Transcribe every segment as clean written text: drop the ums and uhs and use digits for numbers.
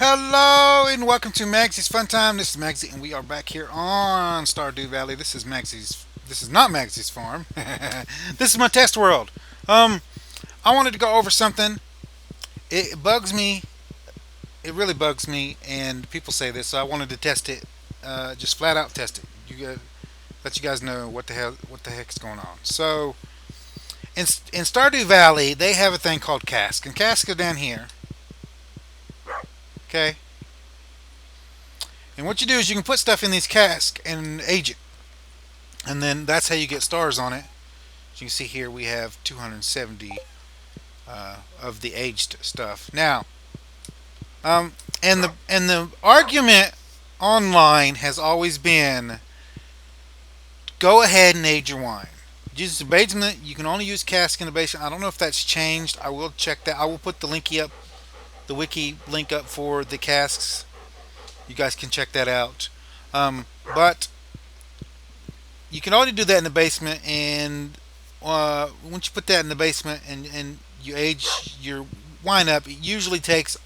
Hello and welcome to Maggie's Fun Time. This is Magzie, and we are back here on Stardew Valley. This is Maggie's. This is not Maggie's farm. This is my test world. Um, I wanted to go over something. It bugs me. It really bugs me, and people say this, so I wanted to test it. Just flat out test it. Let you guys know what the heck's going on. So in Stardew Valley, they have a thing called Cask, and Cask is down here. Okay, and what you do is you can put stuff in these casks and age it. And then that's how you get stars on it. As you can see here, we have 270 of the aged stuff. Now, and the argument online has always been, go ahead and age your wine. Use the basement. You can only use cask in the basement. I don't know if that's changed. I will check that. I will put the wiki link up for the casks. You guys can check that out. But you can only do that in the basement, and once you put that in the basement and you age your wine up, it usually takes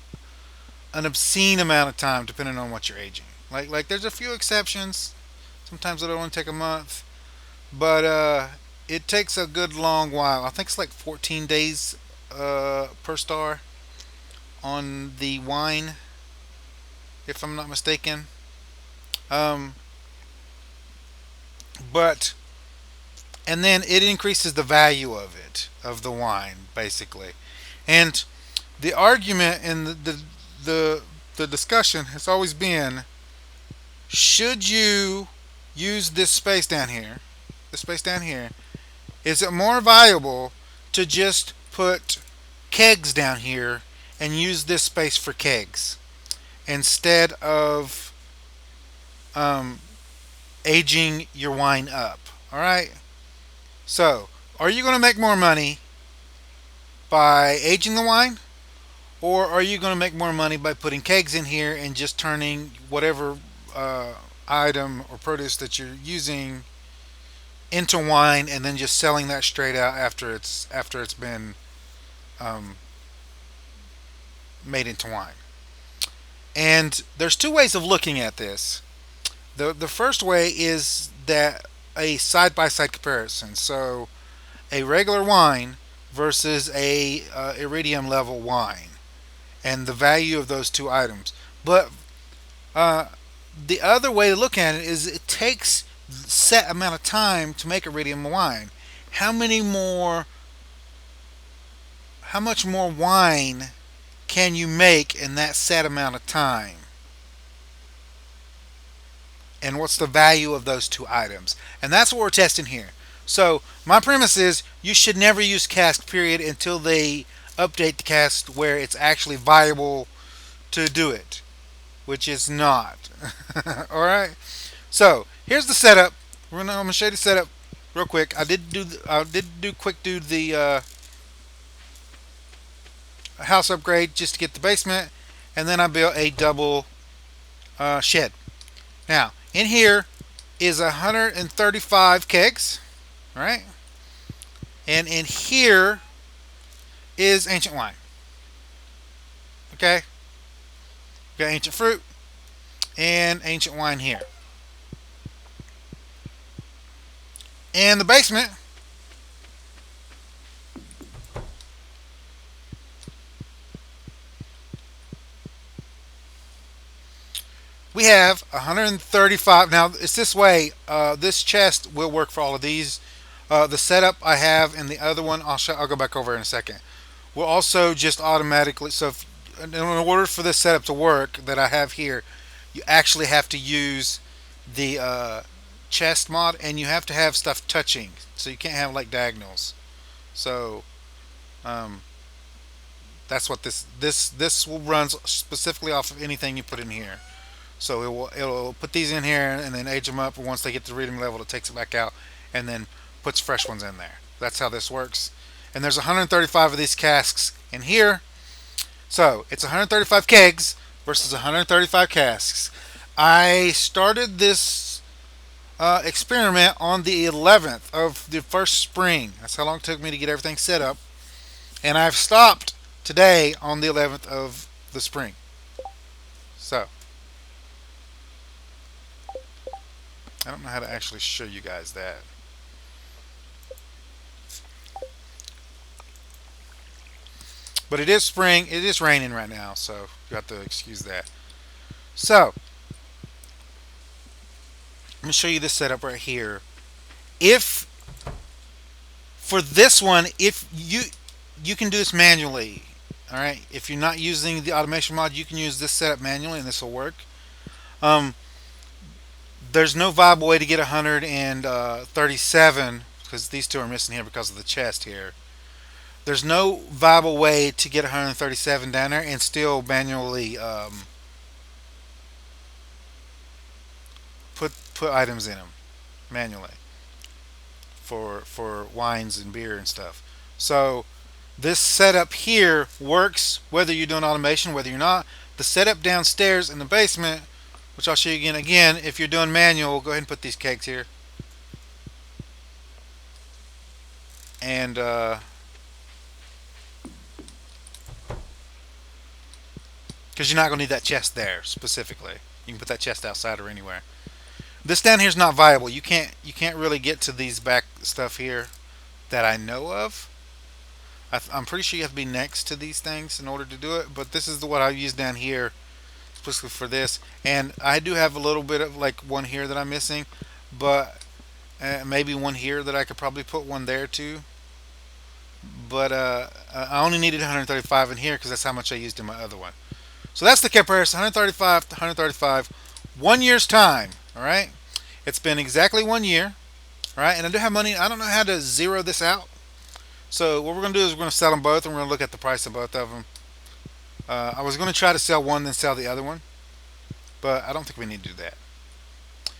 an obscene amount of time depending on what you're aging. Like there's a few exceptions. Sometimes it'll only take a month, but it takes a good long while. I think it's like 14 days per star on the wine, if I'm not mistaken. Um, but and then it increases the value of it, of the wine, basically. And the argument and the, the discussion has always been, should you use this space down here, the space down here, is it more valuable to just put kegs down here and use this space for kegs instead of um, aging your wine up? All right. So, are you going to make more money by aging the wine, or are you going to make more money by putting kegs in here and just turning whatever item or produce that you're using into wine and then just selling that straight out after it's been um, made into wine? And there's two ways of looking at this. The first way is that a side by side comparison. So a regular wine versus a iridium level wine, and the value of those two items. But uh, the other way to look at it is, it takes set amount of time to make iridium wine. How many more? How much more wine can you make in that set amount of time? And what's the value of those two items? And that's what we're testing here. So my premise is, you should never use cask period until they update the cask where it's actually viable to do it, which is not. All right. So here's the setup. I'm gonna show you the setup real quick. I did quick do the house upgrade just to get the basement, and then I built a double shed. Now in here is 135 kegs, right? And in here is ancient wine. Okay, got ancient fruit and ancient wine here. In the basement, we have 135. Now it's this way. This chest will work for all of these. The setup I have in the other one, I'll go back over in a second, will also just automatically. So in order for this setup to work that I have here, you actually have to use the chest mod, and you have to have stuff touching. So you can't have like diagonals. So um, that's what this will run specifically off of anything you put in here. So it'll put these in here and then age them up. And once they get to reading level, it takes it back out and then puts fresh ones in there. That's how this works. And there's 135 of these casks in here. So it's 135 kegs versus 135 casks. I started this experiment on the 11th of the first spring. That's how long it took me to get everything set up. And I've stopped today on the 11th of the spring. So I don't know how to actually show you guys that. But it is spring. It is raining right now, so you have to excuse that. So let me show you this setup right here. If for this one, if you can do this manually, all right. If you're not using the automation mod, you can use this setup manually, and this will work. Um, there's no viable way to get 137 because these two are missing here because of the chest here. There's no viable way to get 137 down there and still manually put items in them manually for wines and beer and stuff. So this setup here works whether you're doing automation, whether you're not. The setup downstairs in the basement, which I'll show you again. Again, if you're doing manual, go ahead and put these kegs here, and because you're not going to need that chest there specifically, you can put that chest outside or anywhere. This down here is not viable. You can't really get to these back stuff here that I know of. I'm pretty sure you have to be next to these things in order to do it. But this is the what I use down here specifically for this. And I do have a little bit of like one here that I'm missing, but maybe one here that I could probably put one there too. But I only needed 135 in here because that's how much I used in my other one. So that's the comparison: 135 to 135, 1 year's time. All right, it's been exactly 1 year. All right, and I do have money. I don't know how to zero this out. So what we're going to do is we're going to sell them both, and we're going to look at the price of both of them. I was going to try to sell one, then sell the other one, but I don't think we need to do that.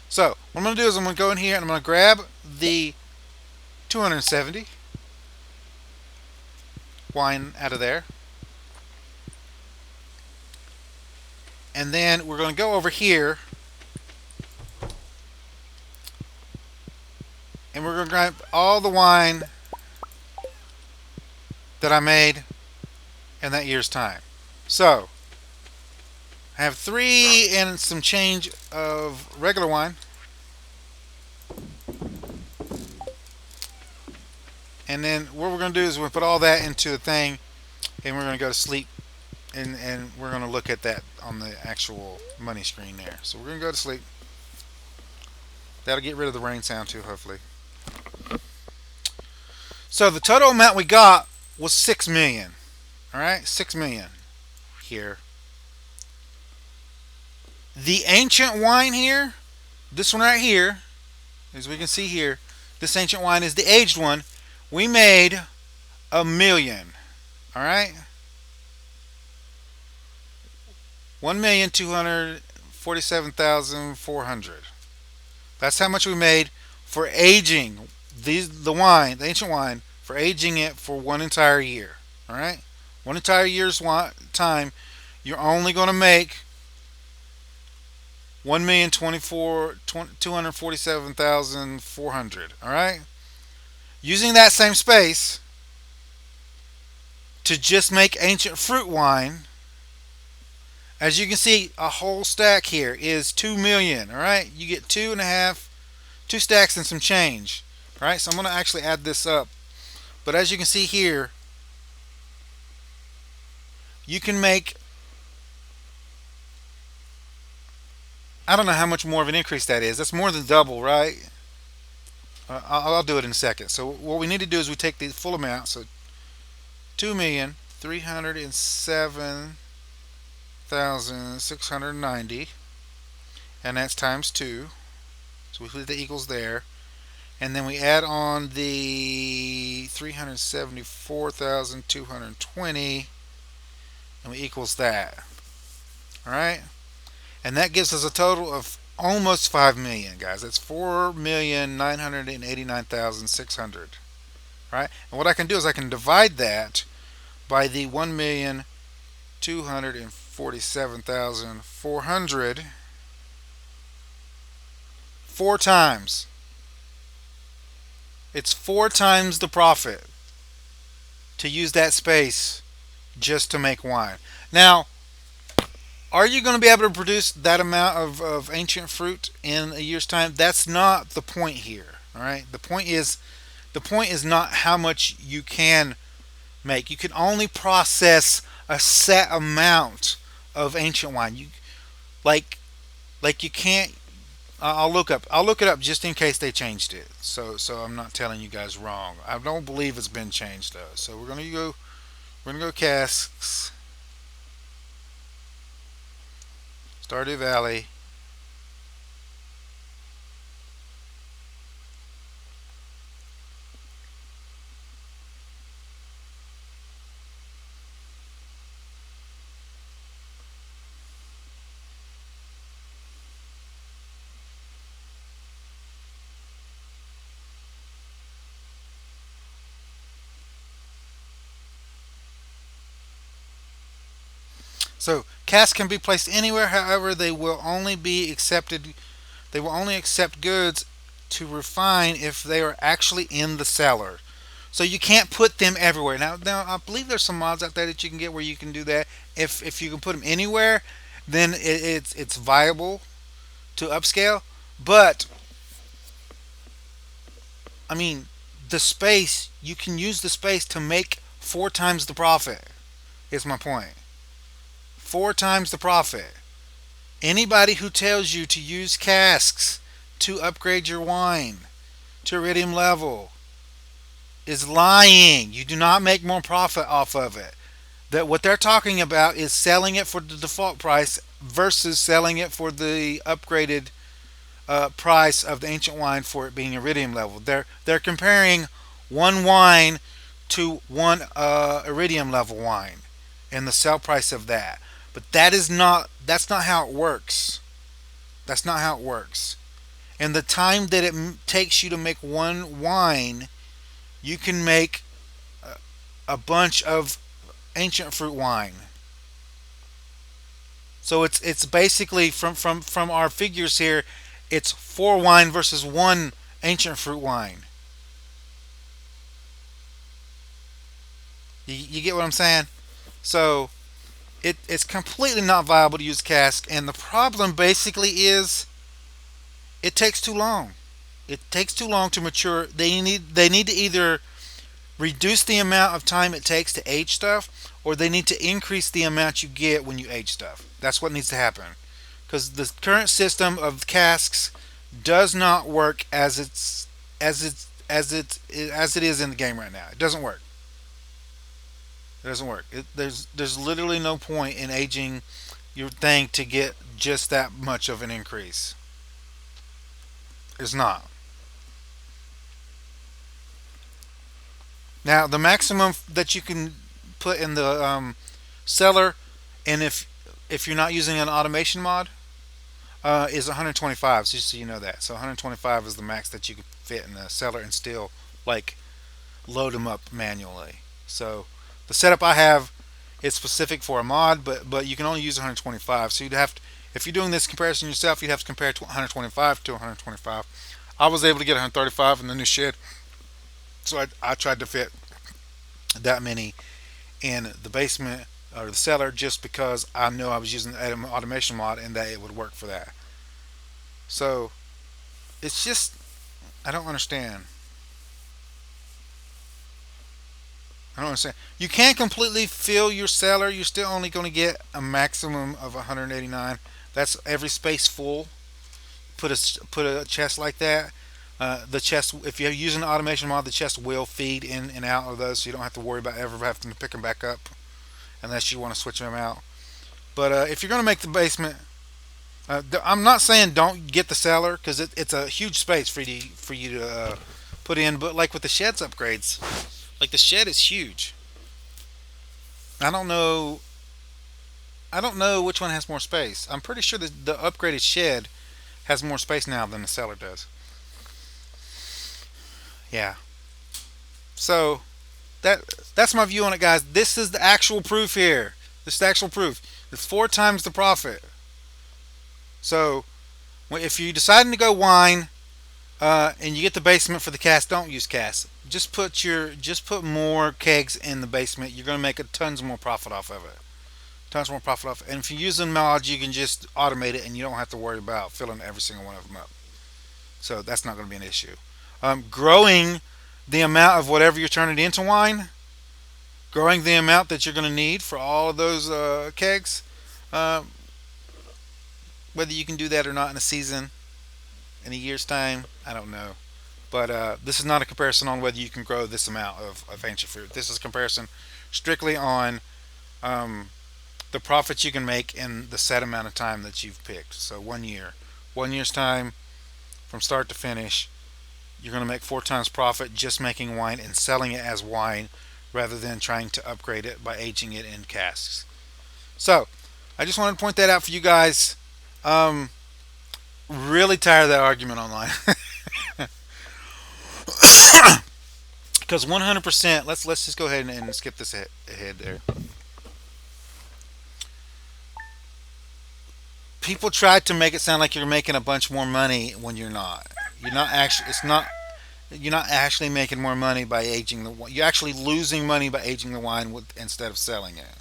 So what I'm going to do is I'm going to go in here and I'm going to grab the 270 wine out of there, and then we're going to go over here and we're going to grab all the wine that I made in that year's time. So I have 3 and some change of regular wine. And then what we're going to do is we're going to put all that into a thing and we're going to go to sleep, and we're going to look at that on the actual money screen there. So we're going to go to sleep. That'll get rid of the rain sound too, hopefully. So the total amount we got was 6 million. All right, 6 million here. The ancient wine here, this one right here, as we can see here, this ancient wine is the aged one. We made 1 million. All right, 1,247,400. That's how much we made for aging the wine, the ancient wine, for aging it for one entire year. All right, one entire year's time. You're only going to make 1,247,400. All right, using that same space to just make ancient fruit wine. As you can see, a whole stack here is 2 million. All right, you get 2.5, 2 stacks and some change. All right, so I'm going to actually add this up. But as you can see here, you can make, I don't know how much more of an increase that is. That's more than double, right? I'll do it in a second. So what we need to do is we take the full amount. So 2,307,690, and that's times 2. So we put the equals there. And then we add on the 374,220, and we equals that. All right? And that gives us a total of almost 5 million, guys. That's 4,989,600. Right? And what I can do is I can divide that by the 1,247,400 4 times. It's 4 times the profit to use that space just to make wine. Now, Are you going to be able to produce that amount of ancient fruit in a year's time? That's not the point here. All right. The point is not how much you can make. You can only process a set amount of ancient wine. You like like you can't. I'll look it up just in case they changed it. So I'm not telling you guys wrong. I don't believe it's been changed though. So we're gonna go casks. Stardew Valley. So casks can be placed anywhere. However, They will only accept goods to refine if they are actually in the cellar. So you can't put them everywhere. Now I believe there's some mods out there that you can get where you can do that. If you can put them anywhere, then it's viable to upscale. But I mean, the space you can use the space to make four times the profit. Is my point. Four times the profit. Anybody who tells you to use casks to upgrade your wine to iridium level is lying. You do not make more profit off of it. That what they're talking about is selling it for the default price versus selling it for the upgraded price of the ancient wine for it being iridium level. They're comparing one wine to one iridium level wine and the sell price of that. But that's not how it works. That's not how it works. And the time that it takes you to make one wine, you can make a bunch of ancient fruit wine. So it's basically from our figures here, it's four wine versus one ancient fruit wine. You get what I'm saying? So it's completely not viable to use cask, and the problem basically is it takes too long. It takes too long to mature. They need to either reduce the amount of time it takes to age stuff, or they need to increase the amount you get when you age stuff. That's what needs to happen. Because the current system of casks does not work as it is in the game right now. It doesn't work. It doesn't work. There's literally no point in aging your thing to get just that much of an increase. It's not. Now the maximum that you can put in the cellar, and if you're not using an automation mod, is 125. Just so you know that. So 125 is the max that you can fit in the cellar and still like load them up manually. So the setup I have is specific for a mod, but you can only use 125. So you'd have to, if you're doing this comparison yourself, you'd have to compare 125 to 125. I was able to get 135 in the new shed, so I tried to fit that many in the basement or the cellar just because I know I was using the automation mod and that it would work for that. So it's just I don't understand. I don't understand. You can't completely fill your cellar. You're still only going to get a maximum of 189. That's every space full. Put a chest like that. The chest, if you're using an automation mod, the chest will feed in and out of those, so you don't have to worry about ever having to pick them back up unless you want to switch them out. But if you're going to make the basement, I'm not saying don't get the cellar because it's a huge space for you to put in. But like with the shed's upgrades, like the shed is huge. I don't know. I don't know which one has more space. I'm pretty sure the upgraded shed has more space now than the cellar does. Yeah. So that that's my view on it, guys. This is the actual proof here. This is the actual proof. It's four times the profit. So if you're deciding to go wine and you get the basement for the cast, don't use cast. Just put more kegs in the basement. You're going to make a tons more profit off of it. tons more profit off. And if you're using mods, you can just automate it, and you don't have to worry about filling every single one of them up. So that's not going to be an issue. Growing the amount of whatever you're turning into wine, growing the amount that you're going to need for all of those kegs, uh, whether you can do that or not in a season, in a year's time, I don't know. But this is not a comparison on whether you can grow this amount of ancient fruit. This is a comparison strictly on um, the profits you can make in the set amount of time that you've picked. So 1 year. 1 year's time from start to finish, you're going to make 4 times profit just making wine and selling it as wine rather than trying to upgrade it by aging it in casks. So I just wanted to point that out for you guys. Um, really tired of that argument online. Because 100%, let's just go ahead and skip this ahead there. People try to make it sound like you're making a bunch more money when you're not. You're not actually. It's not. You're not actually making more money by aging the wine. You're actually losing money by aging the wine instead of selling it.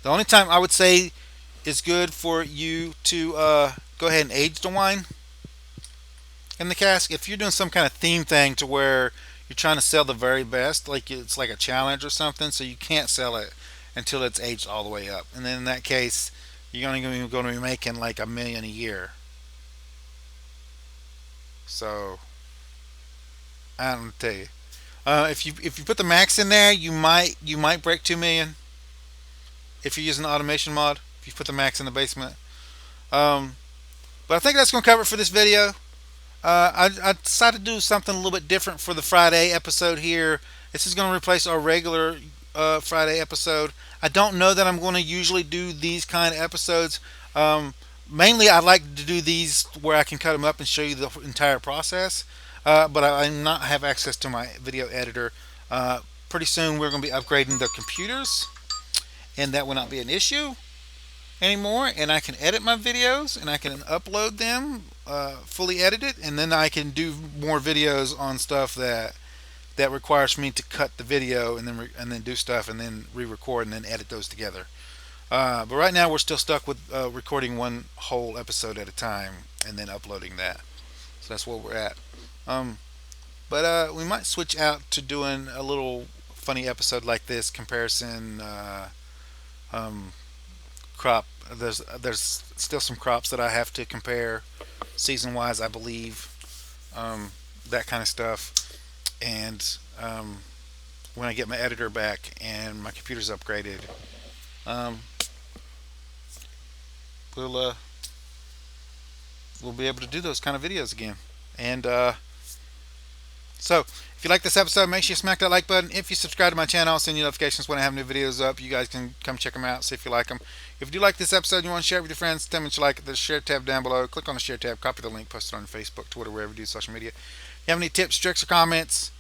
The only time I would say is good for you to go ahead and age the wine in the cask if you're doing some kind of theme thing to where you're trying to sell the very best, like it's like a challenge or something, so you can't sell it until it's aged all the way up. And then in that case, you're only going to be making like $1 million a year. So I don't tell you. If you put the max in there, you might break 2 million if you're using the automation mod. If you put the max in the basement, um, but I think that's going to cover it for this video. I decided to do something a little bit different for the Friday episode here. This is going to replace our regular Friday episode. I don't know that I'm going to usually do these kind of episodes. Um, Mainly, I like to do these where I can cut them up and show you the entire process. But I not have access to my video editor. Pretty soon, we're going to be upgrading the computers, and that will not be an issue anymore, and I can edit my videos and I can upload them fully edited, and then I can do more videos on stuff that requires me to cut the video and then do stuff and then re-record and then edit those together. But right now we're still stuck with recording one whole episode at a time and then uploading that. So that's where we're at. Um, but we might switch out to doing a little funny episode like this comparison. Um, Crop. There's still some crops that I have to compare season wise, I believe. That kind of stuff. And when I get my editor back and my computer's upgraded, um, we'll we'll be able to do those kind of videos again. And so, if you like this episode, make sure you smack that like button. If you subscribe to my channel, I'll send you notifications when I have new videos up. You guys can come check them out, see if you like them. If you do like this episode and you want to share it with your friends, tell me what you like. There's a share tab down below. Click on the share tab, copy the link, post it on Facebook, Twitter, wherever you do social media. If you have any tips, tricks, or comments,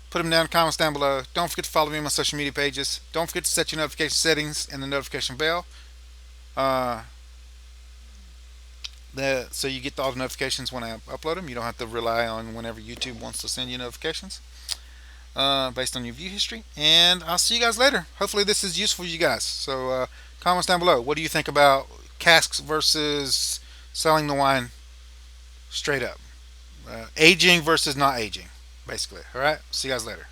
put them down in the comments down below. Don't forget to follow me on my social media pages. Don't forget to set your notification settings and the notification bell. Uh, so you get all the notifications when I upload them. You don't have to rely on whenever YouTube wants to send you notifications based on your view history. And I'll see you guys later. Hopefully this is useful for you guys. So comments down below. What do you think about casks versus selling the wine straight up? Aging versus not aging, basically. All right. See you guys later.